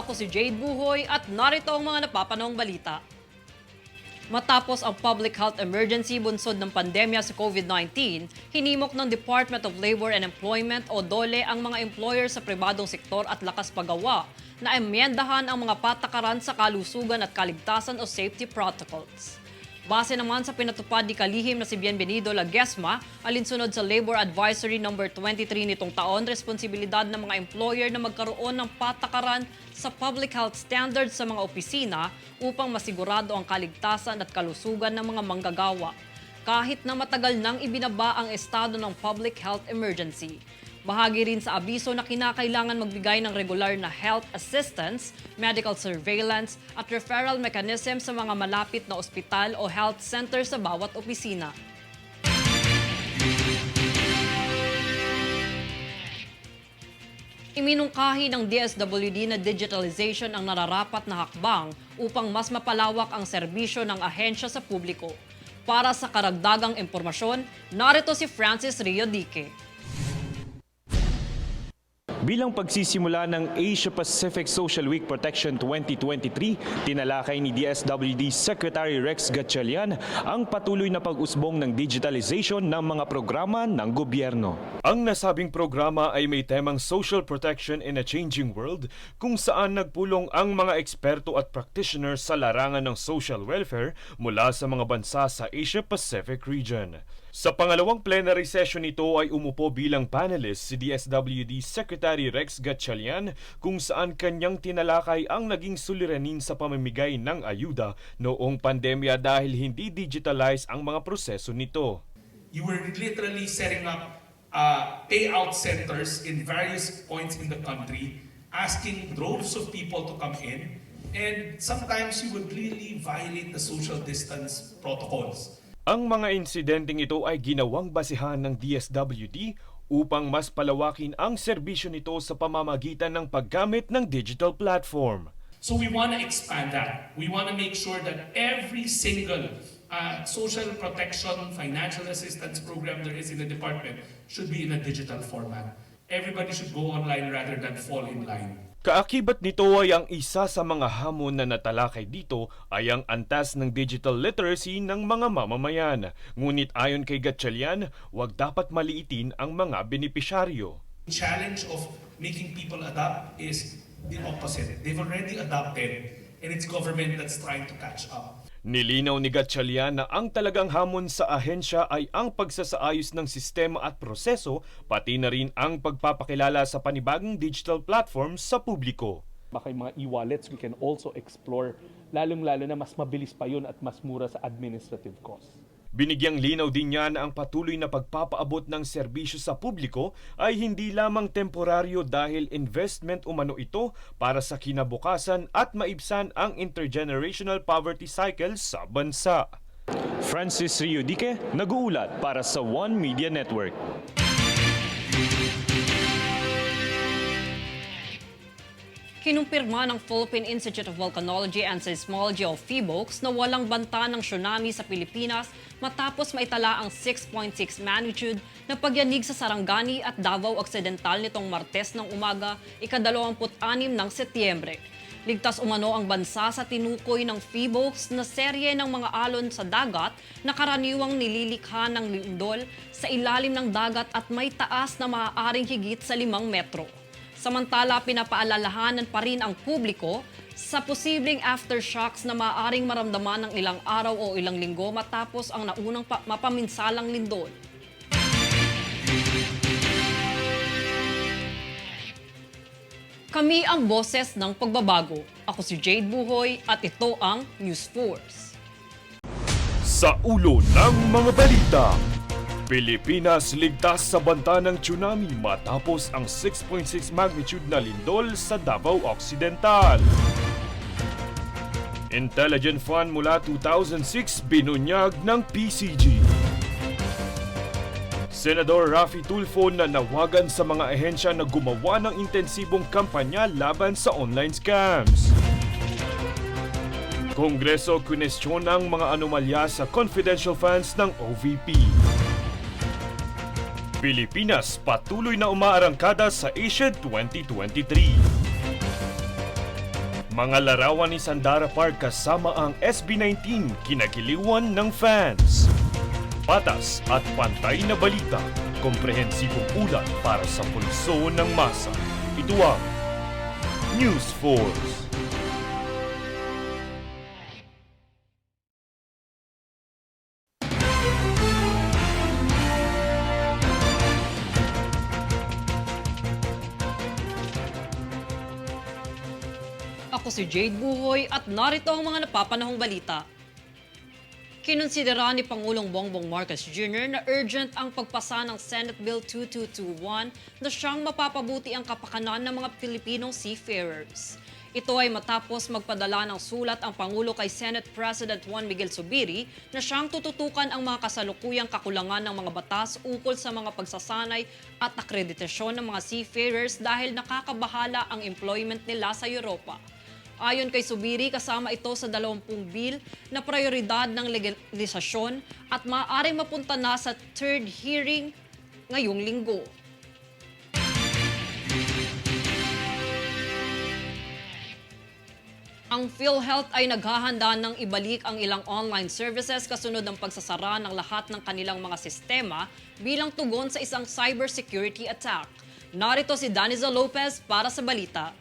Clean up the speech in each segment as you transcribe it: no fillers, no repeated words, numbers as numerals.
Ako si Jade Buhoy at narito ang mga napapanahong balita. Matapos ang public health emergency bunsod ng pandemya sa COVID-19, hinimok ng Department of Labor and Employment o DOLE ang mga employer sa pribadong sektor at lakas paggawa na emyendahan ang mga patakaran sa kalusugan at kaligtasan o safety protocols. Base naman sa pinatupad ni kalihim na si Bienvenido Laguesma, alinsunod sa Labor Advisory No. 23 nitong taon, responsibilidad ng mga employer na magkaroon ng patakaran sa public health standards sa mga opisina upang masigurado ang kaligtasan at kalusugan ng mga manggagawa, kahit na matagal nang ibinaba ang estado ng public health emergency. Bahagi rin sa abiso na kinakailangan magbigay ng regular na health assistance, medical surveillance at referral mechanism sa mga malapit na ospital o health center sa bawat opisina. Iminungkahi ng DSWD na digitalization ang nararapat na hakbang upang mas mapalawak ang serbisyo ng ahensya sa publiko. Para sa karagdagang impormasyon, narito si Francis Rio Dique. Bilang pagsisimula ng Asia-Pacific Social Week Protection 2023, tinalakay ni DSWD Secretary Rex Gatchalian ang patuloy na pag-usbong ng digitalization ng mga programa ng gobyerno. Ang nasabing programa ay may temang Social Protection in a Changing World, kung saan nagpulong ang mga eksperto at practitioners sa larangan ng social welfare mula sa mga bansa sa Asia-Pacific region. Sa pangalawang plenary session nito ay umupo bilang panelist si DSWD Secretary Rex Gatchalian, kung saan kanyang tinalakay ang naging suliranin sa pamamigay ng ayuda noong pandemya dahil hindi digitalize ang mga proseso nito. You were literally setting up payout centers in various points in the country, asking droves of people to come in, and sometimes you would really violate the social distance protocols. Ang mga insidenteng ito ay ginawang basihan ng DSWD upang mas palawakin ang serbisyo nito sa pamamagitan ng paggamit ng digital platform. So we want to expand that. We want to make sure that every single social protection, financial assistance program there is in the department should be in a digital format. Everybody should go online rather than fall in line. Kaakibat nito ay ang isa sa mga hamon na natalakay dito ay ang antas ng digital literacy ng mga mamamayan. Ngunit ayon kay Gatchalian, huwag dapat maliitin ang mga benepisyaryo. The challenge of making people adapt is the opposite. They've already adapted and it's government that's trying to catch up. Nilinaw ni Gatchalian na ang talagang hamon sa ahensya ay ang pagsasaayos ng sistema at proseso, pati na rin ang pagpapakilala sa panibagong digital platforms sa publiko. Baka yung mga e-wallets we can also explore, lalong-lalo na mas mabilis pa yun at mas mura sa administrative cost. Binigyang linaw din niya na ang patuloy na pagpapaabot ng serbisyo sa publiko ay hindi lamang temporaryo dahil investment umano ito para sa kinabukasan at maibsan ang intergenerational poverty cycle sa bansa. Francis Rio Dique, nag-uulat para sa One Media Network. Kinumpirma ng Philippine Institute of Volcanology and Seismology o PHIVOLCS na walang banta ng tsunami sa Pilipinas matapos maitala ang 6.6 magnitude na pagyanig sa Sarangani at Davao Occidental nitong Martes ng umaga, ika-26 ng Setyembre. Ligtas umano ang bansa sa tinukoy ng PHIVOLCS na serye ng mga alon sa dagat na karaniwang nililikha ng lindol sa ilalim ng dagat at may taas na maaaring higit sa 5 metro. Samantala, pinapaalalahanan pa rin ang publiko sa posibleng aftershocks na maaaring maramdaman ng ilang araw o ilang linggo matapos ang naunang mapaminsalang lindol. Kami ang boses ng pagbabago. Ako si Jade Buhoy at ito ang News Force. Sa ulo ng mga balita, Pilipinas ligtas sa banta ng tsunami matapos ang 6.6 magnitude na lindol sa Davao Occidental. Intelligent Fund mula 2006 binunyag ng PCG. Senador Raffy Tulfo na nawagan sa mga ahensya na gumawa ng intensibong kampanya laban sa online scams. Kongreso kwinestyon ang mga anomalya sa confidential funds ng OVP. Pilipinas patuloy na umaarangkada sa Asia 2023. Mga larawan ni Sandara Park kasama ang SB19 kinagiliwan ng fans. Patas at pantay na balita, komprehensibong ulat para sa pulso ng masa. Ito ang News Force. Ako si Jade Buhoy at narito ang mga napapanahong balita. Kinonsidera ni Pangulong Bongbong Marcos Jr. na urgent ang pagpasa ng Senate Bill 2221 na siyang mapapabuti ang kapakanan ng mga Pilipinong seafarers. Ito ay matapos magpadala ng sulat ang Pangulo kay Senate President Juan Miguel Zubiri na siyang tututukan ang mga kasalukuyang kakulangan ng mga batas ukol sa mga pagsasanay at akreditasyon ng mga seafarers dahil nakakabahala ang employment nila sa Europa. Ayon kay Zubiri, kasama ito sa 20 bill na prioridad ng legalisasyon at maaaring mapunta na sa third hearing ngayong linggo. Ang PhilHealth ay naghahanda ng ibalik ang ilang online services kasunod ng pagsasara ng lahat ng kanilang mga sistema bilang tugon sa isang cybersecurity attack. Narito si Daniza Lopez para sa balita.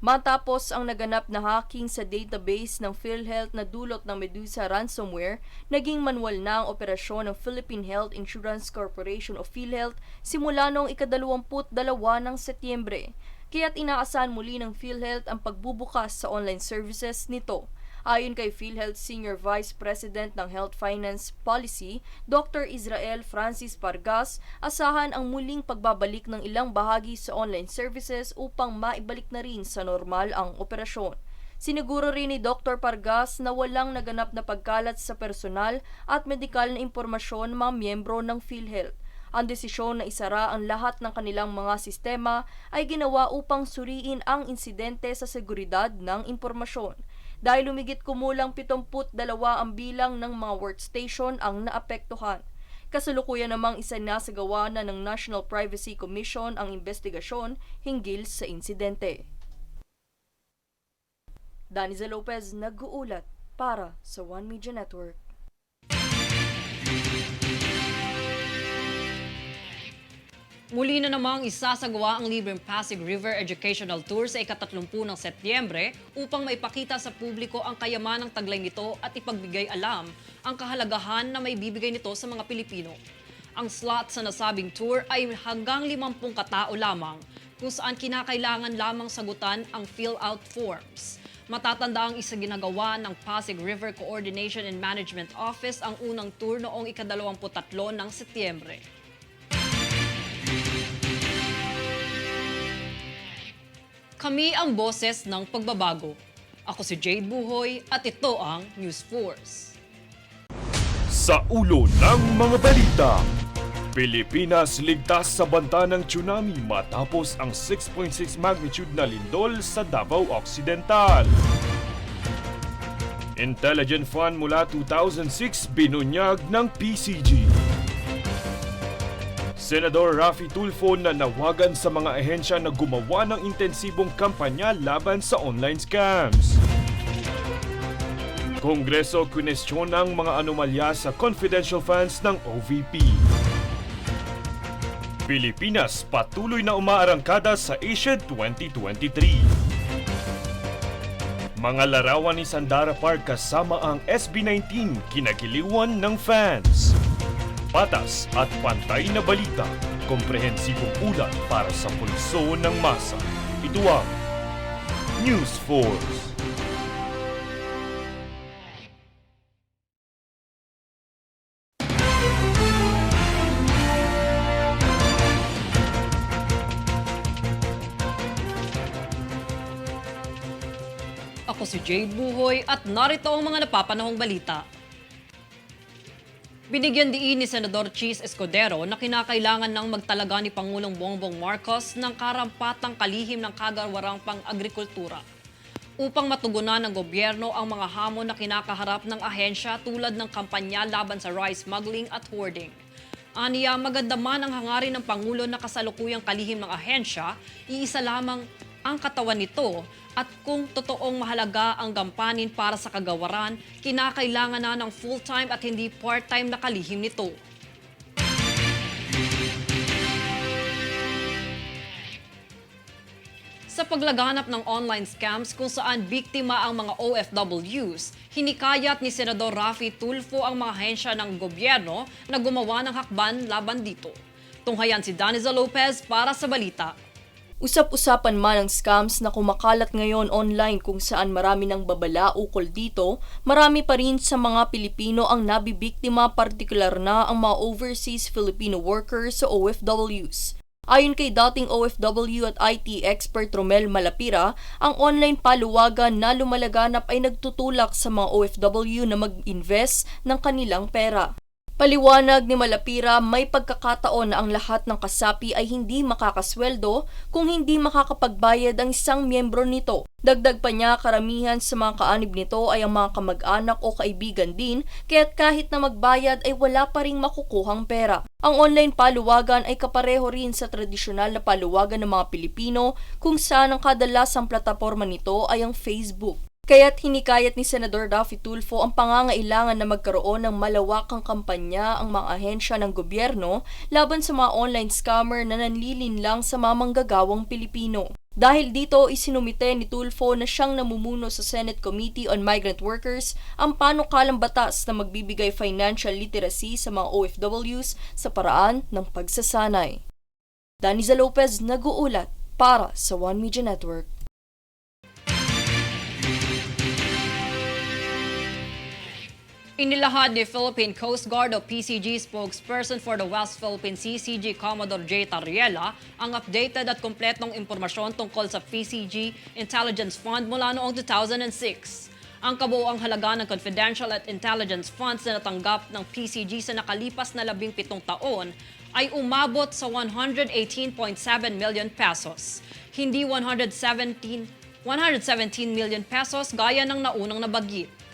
Matapos ang naganap na hacking sa database ng PhilHealth na dulot ng Medusa ransomware, naging manual na ang operasyon ng Philippine Health Insurance Corporation o PhilHealth simula noong ika-22 ng Setyembre. Kaya't inaasahan muli ng PhilHealth ang pagbubukas sa online services nito. Ayon kay PhilHealth Senior Vice President ng Health Finance Policy, Dr. Israel Francis Pargas, asahan ang muling pagbabalik ng ilang bahagi sa online services upang maibalik na rin sa normal ang operasyon. Siniguro rin ni Dr. Pargas na walang naganap na pagkalat sa personal at medikal na impormasyon ng mga miyembro ng PhilHealth. Ang desisyon na isara ang lahat ng kanilang mga sistema ay ginawa upang suriin ang insidente sa seguridad ng impormasyon. Dahil lumigit kumulang 72 ang bilang ng mga workstation ang naapektuhan. Kasalukuyan namang isinasagawa na ng National Privacy Commission ang investigasyon hinggil sa insidente. Daniza Lopez nag-uulat para sa One Media Network. Muli na namang isasagawa ang libreng Pasig River Educational Tour sa ika-30 ng Setyembre upang maipakita sa publiko ang kayamanang taglay nito at ipagbigay alam ang kahalagahan na may bibigay nito sa mga Pilipino. Ang slot sa nasabing tour ay hanggang 50 katao lamang kung saan kinakailangan lamang sagutan ang fill-out forms. Matatanda ang ginagawa ng Pasig River Coordination and Management Office ang unang tour noong ika-23 ng Setyembre. Kami ang boses ng pagbabago. Ako si Jade Buhoy at ito ang News Force. Sa ulo ng mga balita, Pilipinas ligtas sa banta ng tsunami matapos ang 6.6 magnitude na lindol sa Davao Occidental. Intelligent Fund mula 2006 binunyag ng PCG. Senador Raffy Tulfo na nawagan sa mga ahensya na gumawa ng intensibong kampanya laban sa online scams. Kongreso kwinestyon ng mga anomalya sa confidential funds ng OVP. Pilipinas patuloy na umaarangkada sa Asian 2023. Mga larawan ni Sandara Park kasama ang SB19 kinagiliwan ng fans. Patas at pantay na balita, komprehensibong ulat para sa pulso ng masa. Ito ang News Force. Ako si Jade Buhoy at narito ang mga napapanahong balita. Binigyan diin ni Senador Chis Escudero na kinakailangan ng magtalaga ni Pangulong Bongbong Marcos ng karampatang kalihim ng kagawarang pang-agrikultura upang matugunan ng gobyerno ang mga hamon na kinakaharap ng ahensya tulad ng kampanya laban sa rice smuggling at hoarding. Aniya, maganda man ang hangarin ng Pangulo na kasalukuyang kalihim ng ahensya, iisa lamang ang katawan nito at kung totoong mahalaga ang gampanin para sa kagawaran, kinakailangan na ng full-time at hindi part-time na kalihim nito. Sa paglaganap ng online scams kung saan biktima ang mga OFWs, hinikayat ni Senador Raffy Tulfo ang mga ahensya ng gobyerno na gumawa ng hakban laban dito. Tunghayan si Daniza Lopez para sa balita. Usap-usapan man ang scams na kumakalat ngayon online kung saan marami ng babala ukol dito, marami pa rin sa mga Pilipino ang nabibiktima, partikular na ang mga overseas Filipino workers sa OFWs. Ayon kay dating OFW at IT expert Romel Malapira, ang online paluwagan na lumalaganap ay nagtutulak sa mga OFW na mag-invest ng kanilang pera. Paliwanag ni Malapira, may pagkakataon na ang lahat ng kasapi ay hindi makakasweldo kung hindi makakapagbayad ang isang miyembro nito. Dagdag pa niya, karamihan sa mga kaanib nito ay ang mga kamag-anak o kaibigan din, kaya't kahit na magbayad ay wala pa ring makukuhang pera. Ang online paluwagan ay kapareho rin sa tradisyonal na paluwagan ng mga Pilipino kung saan ang kadalasang plataporma nito ay ang Facebook. Kaya't hinikayat ni Senador Raffy Tulfo ang pangangailangan na magkaroon ng malawakang kampanya ang mga ahensya ng gobyerno laban sa mga online scammer na nanlilinlang sa mga manggagawang Pilipino. Dahil dito, isinumite ni Tulfo na siyang namumuno sa Senate Committee on Migrant Workers ang panukalang batas na magbibigay financial literacy sa mga OFWs sa paraan ng pagsasanay. Daniza Lopez, nag-uulat para sa One Media Network. Inilahad ni Philippine Coast Guard o PCG spokesperson for the West Philippine Sea, CG Commodore J. Tarriela, ang updated at kumpletong impormasyon tungkol sa PCG Intelligence Fund mula noong 2006. Ang kabuuang halaga ng confidential at intelligence funds na natanggap ng PCG sa nakalipas na 17 taon ay umabot sa 118.7 million pesos, hindi 117 million pesos gaya ng naunang nabanggit.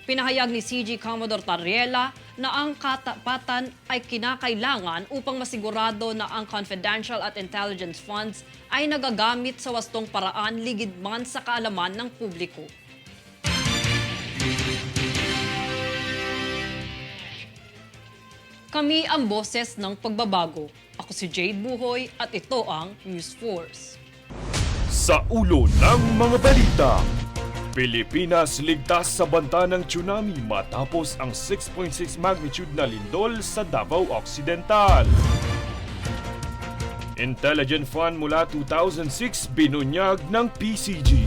Pinahayag ni CG Commodore Tarriela na ang katapatan ay kinakailangan upang masigurado na ang confidential at intelligence funds ay nagagamit sa wastong paraan ligid man sa kaalaman ng publiko. Kami ang boses ng pagbabago. Ako si Jade Buhoy at ito ang News Force. Sa ulo ng mga balita, Pilipinas ligtas sa banta ng tsunami matapos ang 6.6 magnitude na lindol sa Davao Occidental. Intelligent Fund mula 2006 binunyag ng PCG.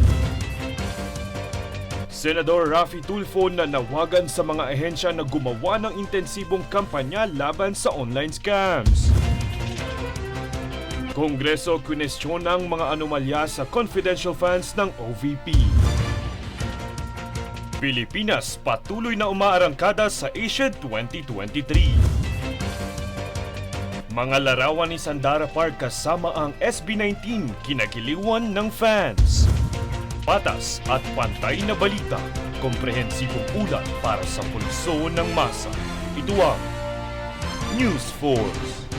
Senador Raffy Tulfo na nawagan sa mga ahensya na gumawa ng intensibong kampanya laban sa online scams. Kongreso kwinestyon ang mga anomalya sa confidential funds ng OVP. Pilipinas patuloy na umaarangkada sa Asian 2023. Mga larawan ni Sandara Park kasama ang SB19 kinagiliwan ng fans. Patas at pantay na balita, komprehensibong ulat para sa pulso ng masa. Ito ang News Force.